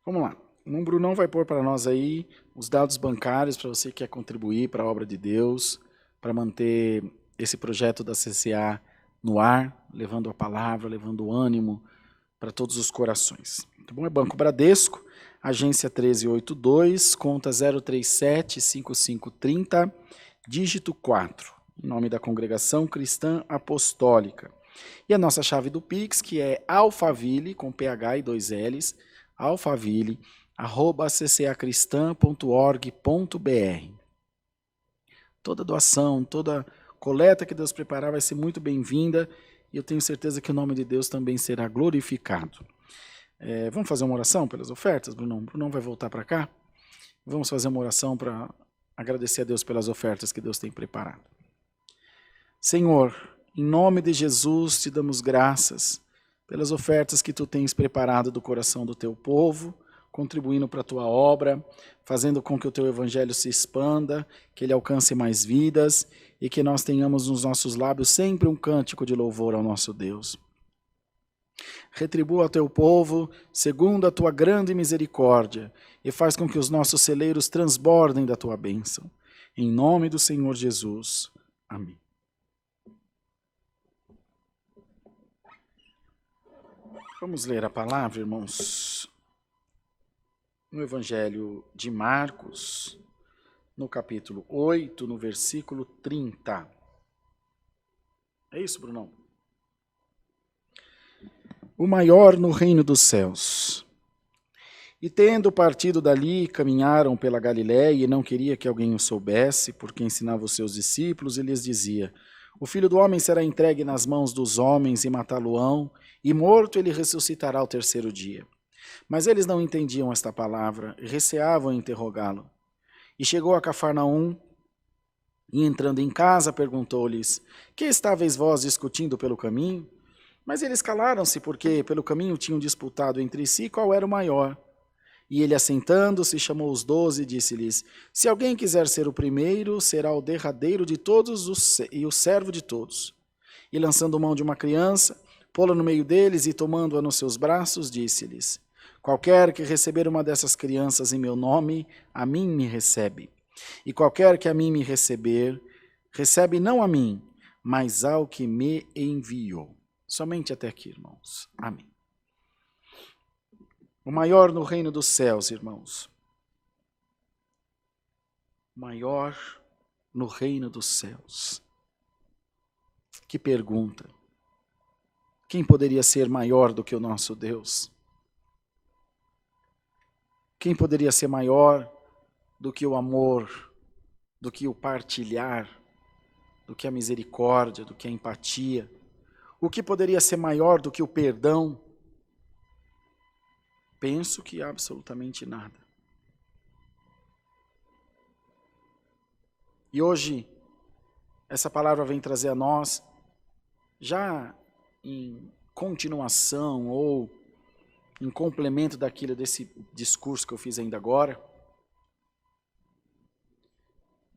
Vamos lá. O Brunão vai pôr para nós aí os dados bancários para você que quer contribuir para a obra de Deus, para manter esse projeto da CCA no ar, levando a palavra, levando ânimo para todos os corações. Tá bom? É Banco Bradesco, agência 1382, conta 037-5530, dígito 4, em nome da Congregação Cristã Apostólica. E a nossa chave do Pix, que é alfaville, com PH e 2 L's, alfaville@ccacristã.org.br. Toda doação, toda coleta que Deus preparar vai ser muito bem-vinda e eu tenho certeza que o nome de Deus também será glorificado. Vamos fazer uma oração pelas ofertas, Brunão? Brunão vai voltar para cá? Vamos fazer uma oração para agradecer a Deus pelas ofertas que Deus tem preparado. Senhor, em nome de Jesus te damos graças pelas ofertas que tu tens preparado do coração do teu povo, contribuindo para a tua obra, fazendo com que o teu evangelho se expanda, que ele alcance mais vidas e que nós tenhamos nos nossos lábios sempre um cântico de louvor ao nosso Deus. Retribua ao teu povo segundo a tua grande misericórdia e faz com que os nossos celeiros transbordem da tua bênção. Em nome do Senhor Jesus. Amém. Vamos ler a palavra, irmãos, no Evangelho de Marcos, no capítulo 8, no versículo 30. É isso, Brunão? O maior no reino dos céus. E tendo partido dali, caminharam pela Galiléia, e não queria que alguém o soubesse, porque ensinava os seus discípulos, e lhes dizia: o Filho do Homem será entregue nas mãos dos homens, e matá-lo-ão, e morto ele ressuscitará ao terceiro dia. Mas eles não entendiam esta palavra, e receavam interrogá-lo. E chegou a Cafarnaum, e entrando em casa, perguntou-lhes: que estáveis vós discutindo pelo caminho? Mas eles calaram-se, porque pelo caminho tinham disputado entre si qual era o maior. E ele, assentando-se, chamou os 12 e disse-lhes: se alguém quiser ser o primeiro, será o derradeiro de todos e o servo de todos. E lançando mão de uma criança, pô-la no meio deles e tomando-a nos seus braços, disse-lhes: qualquer que receber uma dessas crianças em meu nome, a mim me recebe. E qualquer que a mim me receber, recebe não a mim, mas ao que me enviou. Somente até aqui, irmãos. Amém. O maior no reino dos céus, irmãos. O maior no reino dos céus. Que pergunta. Quem poderia ser maior do que o nosso Deus? Quem poderia ser maior do que o amor, do que o partilhar, do que a misericórdia, do que a empatia? O que poderia ser maior do que o perdão? Penso que absolutamente nada. E hoje, essa palavra vem trazer a nós, já em continuação ou em complemento desse discurso que eu fiz ainda agora,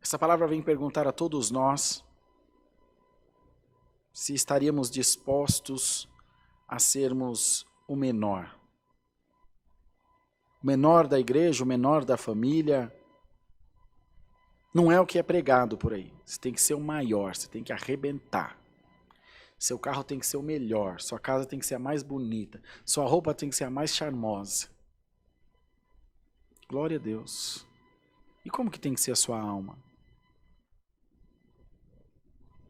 essa palavra vem perguntar a todos nós se estaríamos dispostos a sermos o menor. O menor da igreja, o menor da família, não é o que é pregado por aí. Você tem que ser o maior, você tem que arrebentar. Seu carro tem que ser o melhor, sua casa tem que ser a mais bonita, sua roupa tem que ser a mais charmosa. Glória a Deus. E como que tem que ser a sua alma?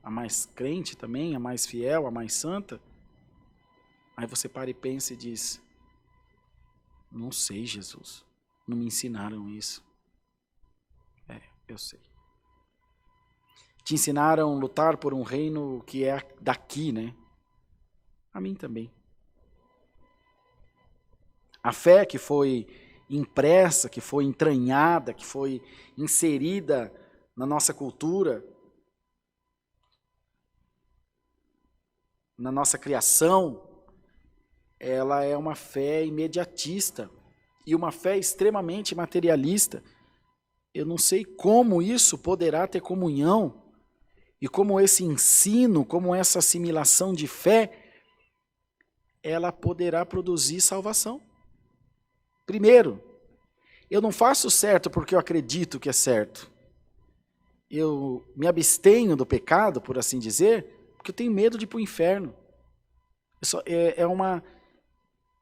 A mais crente também, a mais fiel, a mais santa? Aí você para e pensa e diz: não sei, Jesus, não me ensinaram isso. Eu sei. Te ensinaram a lutar por um reino que é daqui, né? A mim também. A fé que foi impressa, que foi entranhada, que foi inserida na nossa cultura, na nossa criação, ela é uma fé imediatista e uma fé extremamente materialista. Eu não sei como isso poderá ter comunhão e como esse ensino, como essa assimilação de fé, ela poderá produzir salvação. Primeiro, eu não faço certo porque eu acredito que é certo. Eu me abstenho do pecado, por assim dizer, porque eu tenho medo de ir para o inferno.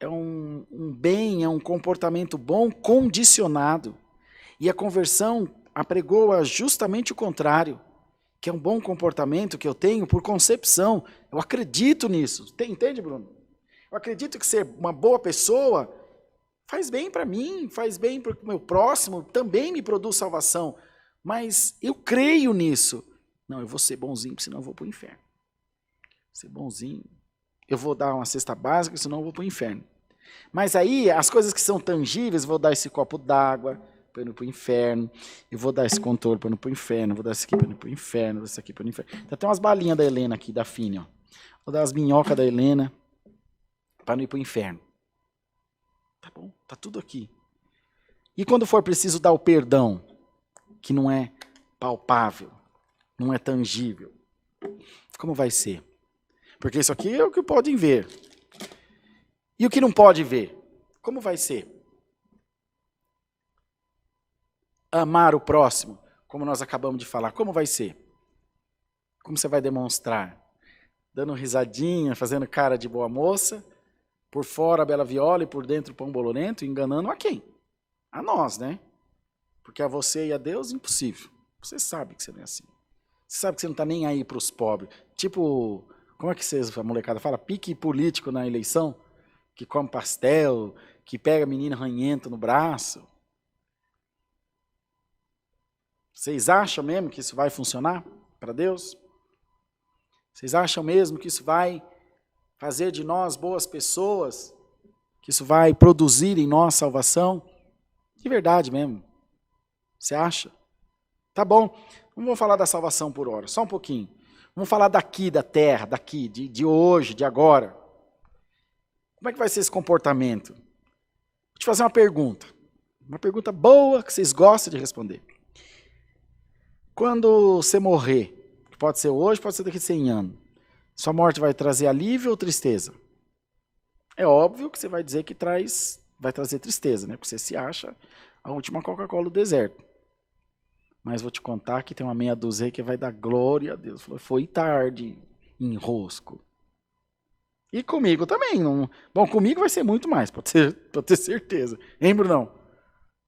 É um bem, é um comportamento bom condicionado. E a conversão apregoa justamente o contrário, que é um bom comportamento que eu tenho por concepção. Eu acredito nisso. Entende, Bruno? Eu acredito que ser uma boa pessoa faz bem para mim, faz bem para o meu próximo, também me produz salvação. Mas eu creio nisso. Não, eu vou ser bonzinho, senão eu vou para o inferno. Ser bonzinho. Eu vou dar uma cesta básica, senão eu vou para o inferno. Mas aí, as coisas que são tangíveis, vou dar esse copo d'água para ir para o inferno, eu vou dar esse controle para ir para o inferno, vou dar esse aqui para ir para o inferno, vou dar esse aqui para o inferno. Tem até umas balinhas da Helena aqui, da Fini, ó. Vou dar as minhocas da Helena para não ir para o inferno. Tá bom, tá tudo aqui. E quando for preciso dar o perdão, que não é palpável, não é tangível, como vai ser? Porque isso aqui é o que podem ver. E o que não pode ver? Como vai ser? Amar o próximo, como nós acabamos de falar, como vai ser? Como você vai demonstrar? Dando risadinha, fazendo cara de boa moça, por fora a bela viola e por dentro o pão bolorento, enganando a quem? A nós, né? Porque a você e a Deus, impossível. Você sabe que você não é assim. Você sabe que você não está nem aí para os pobres. Tipo, como é que a molecada fala? Pique político na eleição, que come pastel, que pega menina ranhenta no braço. Vocês acham mesmo que isso vai funcionar para Deus? Vocês acham mesmo que isso vai fazer de nós boas pessoas? Que isso vai produzir em nós salvação? De verdade mesmo. Você acha? Tá bom, não vamos falar da salvação por hora, só um pouquinho. Vamos falar daqui, da terra, daqui, de hoje, de agora. Como é que vai ser esse comportamento? Vou te fazer uma pergunta boa que vocês gostam de responder. Quando você morrer, que pode ser hoje, pode ser daqui a 100 anos, sua morte vai trazer alívio ou tristeza? É óbvio que você vai dizer que vai trazer tristeza, né? Porque você se acha a última Coca-Cola do deserto. Mas vou te contar que tem uma meia dúzia aí que vai dar glória a Deus. Falou, foi tarde, enrosco. E comigo também. Não... Bom, comigo vai ser muito mais, pode ter certeza. Hein, Brunão?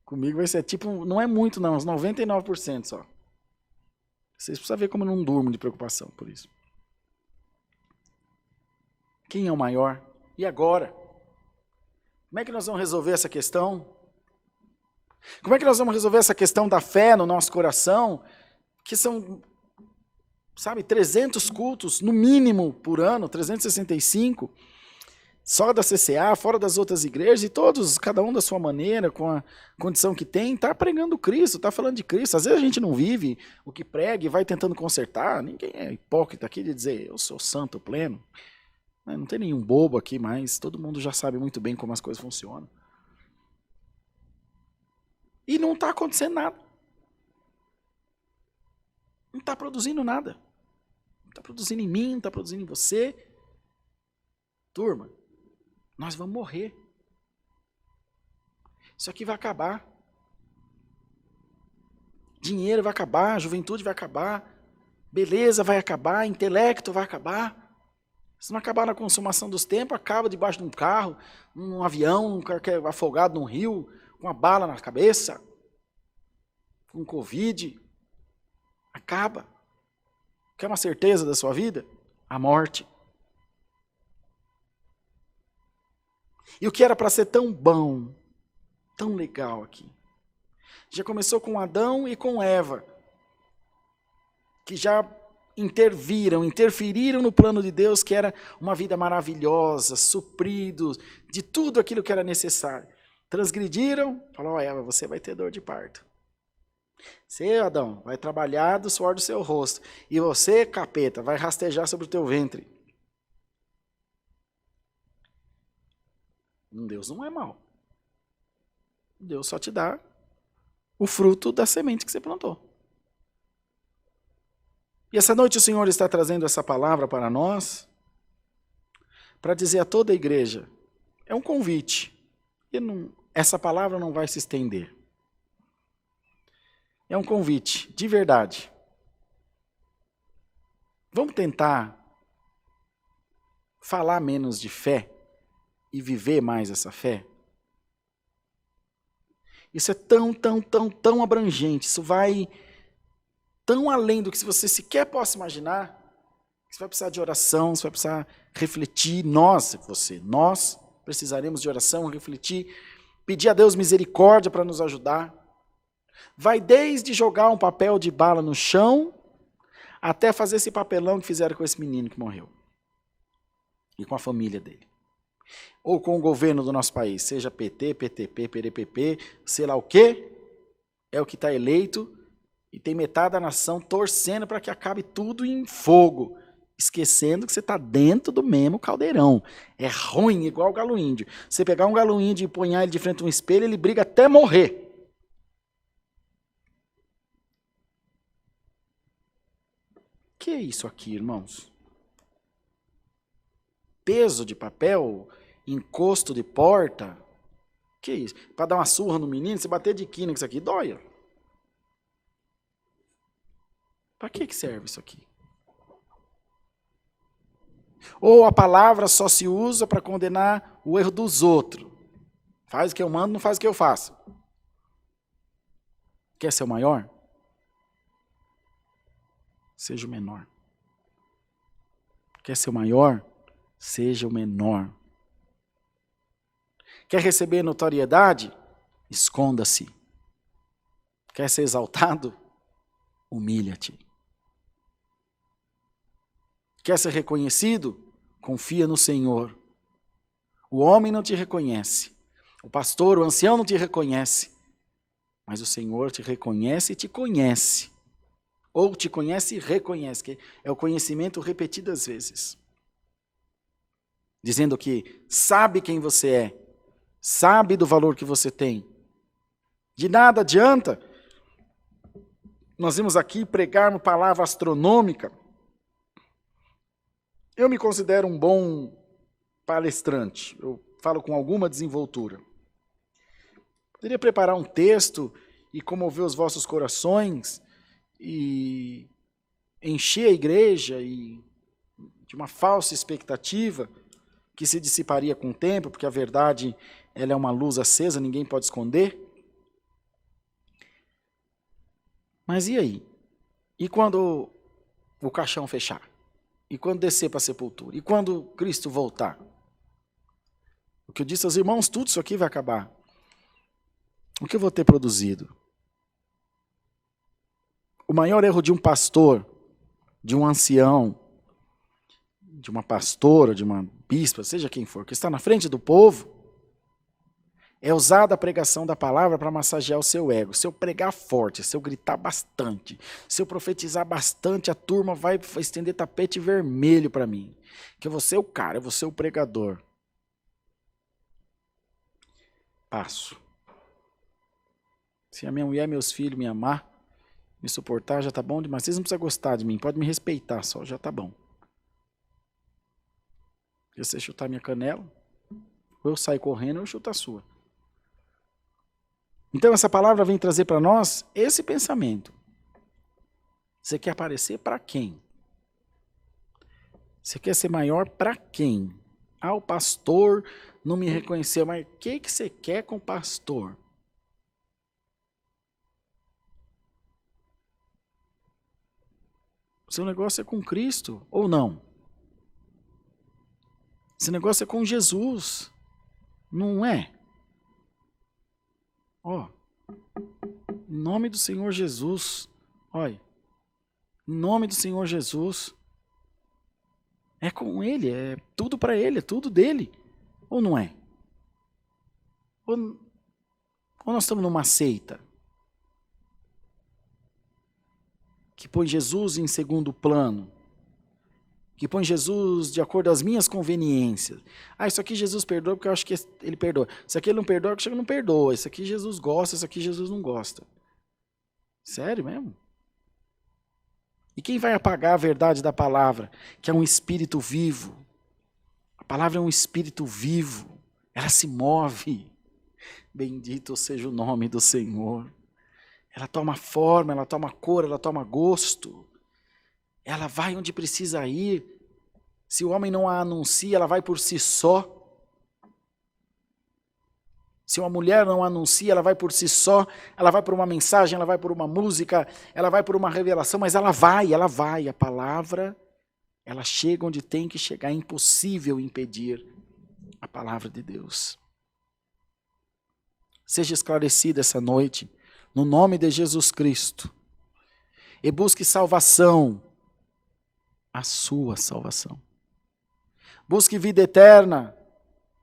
Comigo vai ser tipo, não é muito não, uns 99% só. Vocês precisam ver como eu não durmo de preocupação por isso. Quem é o maior? E agora? Como é que nós vamos resolver essa questão? Como é que nós vamos resolver essa questão da fé no nosso coração? Que são, 300 cultos, no mínimo, por ano, 365, só da CCA, fora das outras igrejas, e todos, cada um da sua maneira, com a condição que tem, está pregando Cristo, está falando de Cristo. Às vezes a gente não vive o que prega e vai tentando consertar. Ninguém é hipócrita aqui de dizer, eu sou santo pleno. Não tem nenhum bobo aqui, mas todo mundo já sabe muito bem como as coisas funcionam. E não está acontecendo nada. Não está produzindo nada. Não está produzindo em mim, não está produzindo em você. Turma, nós vamos morrer. Isso aqui vai acabar. Dinheiro vai acabar, juventude vai acabar, beleza vai acabar, intelecto vai acabar. Se não acabar na consumação dos tempos, acaba debaixo de um carro, num avião, um cara que é afogado num rio, com uma bala na cabeça, com Covid. Acaba. Quer uma certeza da sua vida? A morte. E o que era para ser tão bom, tão legal aqui? Já começou com Adão e com Eva, que já interferiram no plano de Deus, que era uma vida maravilhosa, supridos de tudo aquilo que era necessário. Transgrediram, falou, Eva, você vai ter dor de parto. Você, Adão, vai trabalhar do suor do seu rosto. E você, capeta, vai rastejar sobre o teu ventre. Deus não é mau. Deus só te dá o fruto da semente que você plantou. E essa noite o Senhor está trazendo essa palavra para nós, para dizer a toda a igreja, é um convite. essa palavra não vai se estender. É um convite, de verdade. Vamos tentar falar menos de fé e viver mais essa fé? Isso é tão abrangente, isso vai tão além do que você sequer possa imaginar, que você vai precisar de oração, você vai precisar refletir, nós precisaremos de oração, refletir, pedir a Deus misericórdia para nos ajudar. Vai desde jogar um papel de bala no chão, até fazer esse papelão que fizeram com esse menino que morreu. E com a família dele. Ou com o governo do nosso país, seja PT, PTP, PRPP, sei lá o quê, é o que está eleito, e tem metade da nação torcendo para que acabe tudo em fogo, esquecendo que você está dentro do mesmo caldeirão. É ruim, igual o galo índio. Você pegar um galo índio e ponhar ele de frente a um espelho, ele briga até morrer. Que é isso aqui, irmãos? Peso de papel, encosto de porta. Que isso? Para dar uma surra no menino, se bater de quina com isso aqui, dói. Para que serve isso aqui? Ou a palavra só se usa para condenar o erro dos outros. Faz o que eu mando, não faz o que eu faço. Quer ser o maior? Seja o menor. Quer ser o maior? Seja o menor. Quer receber notoriedade? Esconda-se. Quer ser exaltado? Humilha-te. Quer ser reconhecido? Confia no Senhor. O homem não te reconhece. O pastor, o ancião não te reconhece. Mas o Senhor te reconhece e te conhece. Ou te conhece e reconhece, que é o conhecimento repetidas vezes. Dizendo que sabe quem você é, sabe do valor que você tem. De nada adianta nós vimos aqui pregar uma palavra astronômica. Eu me considero um bom palestrante, eu falo com alguma desenvoltura. Poderia preparar um texto e comover os vossos corações e encher a igreja de uma falsa expectativa que se dissiparia com o tempo, porque a verdade ela é uma luz acesa, ninguém pode esconder. Mas e aí? E quando o caixão fechar? E quando descer para a sepultura? E quando Cristo voltar? O que eu disse aos irmãos, tudo isso aqui vai acabar. O que eu vou ter produzido? O maior erro de um pastor, de um ancião, de uma pastora, de uma bispa, seja quem for, que está na frente do povo, é usar da pregação da palavra para massagear o seu ego. Se eu pregar forte, se eu gritar bastante, se eu profetizar bastante, a turma vai estender tapete vermelho para mim. Que eu vou ser o cara, eu vou ser o pregador. Passo. Se a minha mulher, meus filhos me amar, me suportar, já tá bom demais. Vocês não precisam gostar de mim, pode me respeitar só, já tá bom. Se você chutar minha canela, ou eu saio correndo ou eu chuto a sua. Então essa palavra vem trazer para nós esse pensamento. Você quer aparecer para quem? Você quer ser maior para quem? Ah, o pastor não me reconheceu, mas o que você quer com o pastor? O seu negócio é com Cristo ou não? Esse negócio é com Jesus, não é? Ó, em nome do Senhor Jesus, olha, em nome do Senhor Jesus, é com Ele, é tudo para Ele, é tudo dele, ou não é? Ou nós estamos numa seita que põe Jesus em segundo plano, que põe Jesus de acordo às minhas conveniências. Ah, isso aqui Jesus perdoa porque eu acho que ele perdoa. Isso aqui ele não perdoa porque eu acho que não perdoa. Isso aqui Jesus gosta, isso aqui Jesus não gosta. Sério mesmo? E quem vai apagar a verdade da palavra, que é um espírito vivo? A palavra é um espírito vivo. Ela se move. Bendito seja o nome do Senhor. Ela toma forma, ela toma cor, ela toma gosto. Ela vai onde precisa ir. Se o homem não a anuncia, ela vai por si só. Se uma mulher não anuncia, ela vai por si só. Ela vai por uma mensagem, ela vai por uma música, ela vai por uma revelação, mas ela vai. A palavra, ela chega onde tem que chegar. É impossível impedir a palavra de Deus. Seja esclarecida essa noite, no nome de Jesus Cristo. E busque salvação, a sua salvação. Busque vida eterna,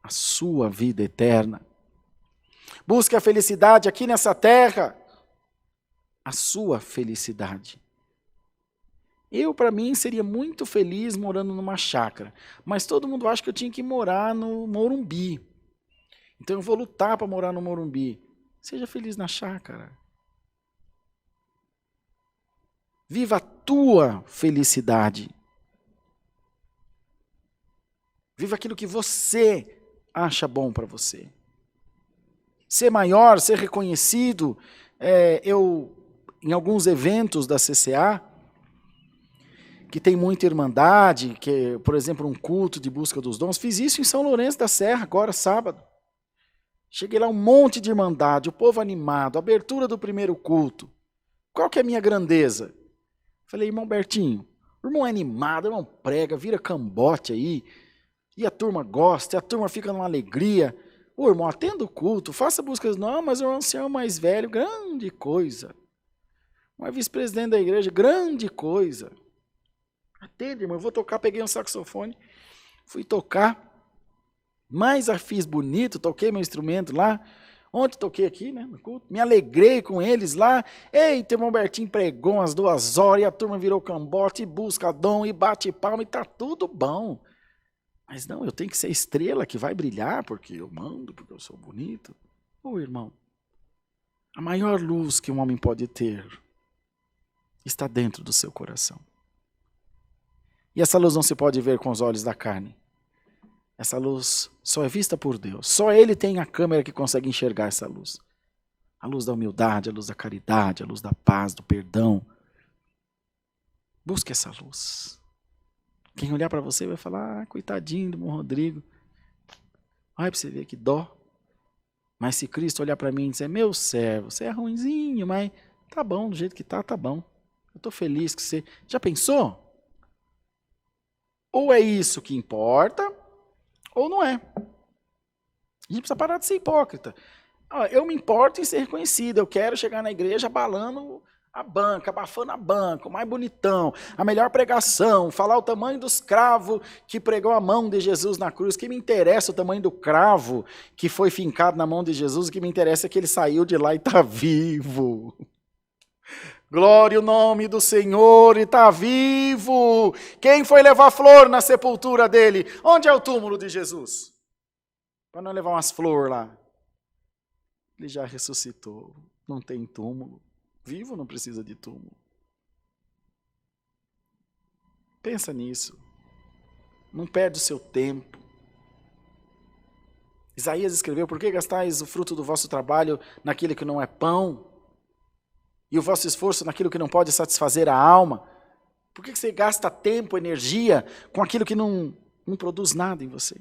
a sua vida eterna. Busque a felicidade aqui nessa terra, a sua felicidade. Eu, para mim, seria muito feliz morando numa chácara, mas todo mundo acha que eu tinha que morar no Morumbi. Então eu vou lutar para morar no Morumbi. Seja feliz na chácara. Viva a tua felicidade. Viva aquilo que você acha bom para você. Ser maior, ser reconhecido. Em alguns eventos da CCA, que tem muita irmandade, que, por exemplo, um culto de busca dos dons, fiz isso em São Lourenço da Serra, agora sábado. Cheguei lá, um monte de irmandade, o povo animado, abertura do primeiro culto. Qual que é a minha grandeza? Falei, irmão Bertinho, o irmão é animado, o irmão prega, vira cambote aí, e a turma gosta, e a turma fica numa alegria. Ô irmão, atenda o culto, faça buscas. Não, mas o ancião mais velho, grande coisa. Mas vice-presidente da igreja, grande coisa. Atende, irmão, eu vou tocar, peguei um saxofone, fui tocar, mas a fiz bonito, toquei meu instrumento lá. Ontem toquei aqui, né, no culto, me alegrei com eles lá. Eita, irmão Bertinho pregou umas 2 horas, e a turma virou cambote, e busca dom, e bate palma, e tá tudo bom. Mas não, eu tenho que ser estrela que vai brilhar, porque eu mando, porque eu sou bonito. Ô irmão, a maior luz que um homem pode ter está dentro do seu coração. E essa luz não se pode ver com os olhos da carne. Essa luz só é vista por Deus. Só Ele tem a câmera que consegue enxergar essa luz. A luz da humildade, a luz da caridade, a luz da paz, do perdão. Busque essa luz. Quem olhar para você vai falar, coitadinho do irmão Rodrigo. Olha para você ver que dó. Mas se Cristo olhar para mim e dizer, meu servo, você é ruinzinho, mas tá bom, do jeito que tá bom. Eu estou feliz que você... Já pensou? Ou é isso que importa, ou não é. A gente precisa parar de ser hipócrita. Eu me importo em ser reconhecido, eu quero chegar na igreja abalando a banca, abafando a banca, o mais bonitão, a melhor pregação, falar o tamanho dos cravos que pregou a mão de Jesus na cruz. Que me interessa o tamanho do cravo que foi fincado na mão de Jesus, o que me interessa é que ele saiu de lá e está vivo. Glória ao nome do Senhor, e está vivo. Quem foi levar flor na sepultura dele? Onde é o túmulo de Jesus? Para não levar umas flores lá. Ele já ressuscitou, não tem túmulo. Vivo não precisa de túmulo. Pensa nisso. Não perde o seu tempo. Isaías escreveu, por que gastais o fruto do vosso trabalho naquilo que não é pão? E o vosso esforço naquilo que não pode satisfazer a alma? Por que você gasta tempo, energia com aquilo que não produz nada em você?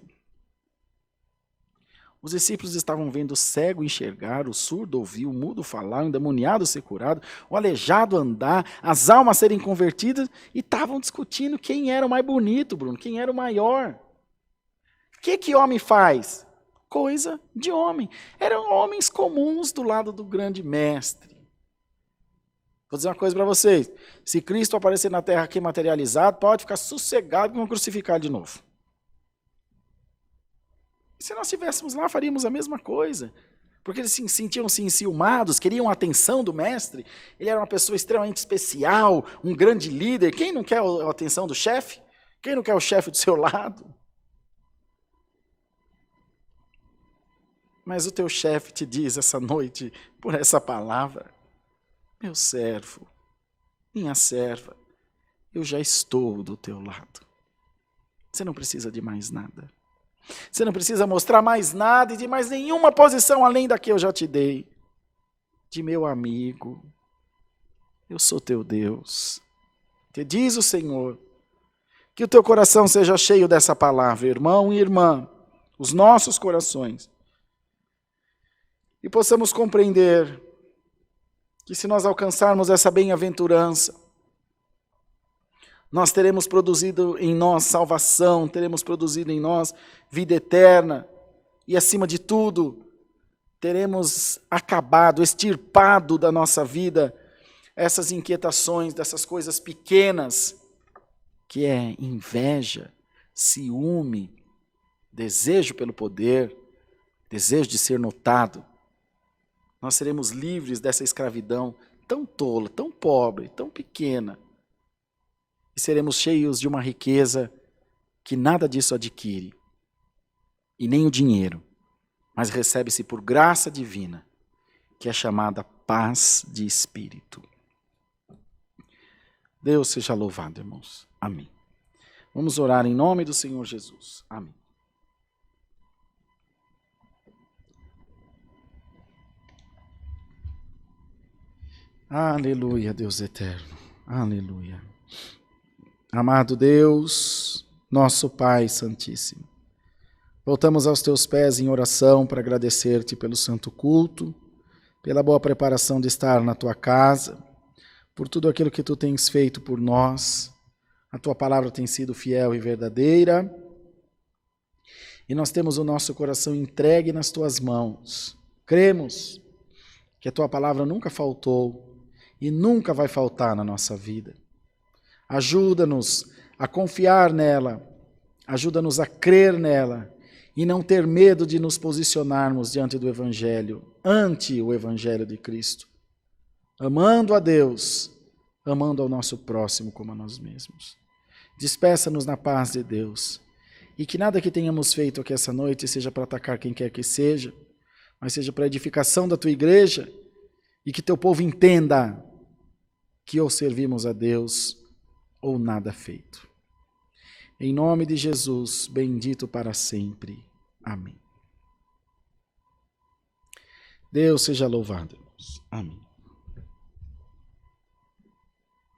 Os discípulos estavam vendo o cego enxergar, o surdo ouvir, o mudo falar, o endemoniado ser curado, o aleijado andar, as almas serem convertidas, e estavam discutindo quem era o mais bonito, Bruno, quem era o maior. O que homem faz? Coisa de homem. Eram homens comuns do lado do grande mestre. Vou dizer uma coisa para vocês. Se Cristo aparecer na terra aqui materializado, pode ficar sossegado que vão crucificar de novo. Se nós estivéssemos lá, faríamos a mesma coisa. Porque eles se sentiam-se enciumados, queriam a atenção do mestre. Ele era uma pessoa extremamente especial, um grande líder. Quem não quer a atenção do chefe? Quem não quer o chefe do seu lado? Mas o teu chefe te diz essa noite, por essa palavra, meu servo, minha serva, eu já estou do teu lado. Você não precisa de mais nada. Você não precisa mostrar mais nada e de mais nenhuma posição além da que eu já te dei. De meu amigo, eu sou teu Deus. Te diz o Senhor, que o teu coração seja cheio dessa palavra, irmão e irmã, os nossos corações. E possamos compreender que se nós alcançarmos essa bem-aventurança, nós teremos produzido em nós salvação, teremos produzido em nós vida eterna e, acima de tudo, teremos acabado, extirpado da nossa vida essas inquietações, dessas coisas pequenas, que é inveja, ciúme, desejo pelo poder, desejo de ser notado. Nós seremos livres dessa escravidão tão tola, tão pobre, tão pequena. E seremos cheios de uma riqueza que nada disso adquire. E nem o dinheiro, mas recebe-se por graça divina, que é chamada paz de espírito. Deus seja louvado, irmãos. Amém. Vamos orar em nome do Senhor Jesus. Amém. Aleluia, Deus eterno. Aleluia. Amado Deus, nosso Pai Santíssimo, voltamos aos teus pés em oração para agradecer-te pelo santo culto, pela boa preparação de estar na tua casa, por tudo aquilo que tu tens feito por nós. A tua palavra tem sido fiel e verdadeira, e nós temos o nosso coração entregue nas tuas mãos. Cremos que a tua palavra nunca faltou e nunca vai faltar na nossa vida. Ajuda-nos a confiar nela, ajuda-nos a crer nela e não ter medo de nos posicionarmos diante do Evangelho, ante o Evangelho de Cristo, amando a Deus, amando ao nosso próximo como a nós mesmos. Despeça-nos na paz de Deus e que nada que tenhamos feito aqui essa noite seja para atacar quem quer que seja, mas seja para a edificação da tua igreja e que teu povo entenda que ou servimos a Deus ou nada feito. Em nome de Jesus, bendito para sempre. Amém. Deus seja louvado, irmãos. Amém.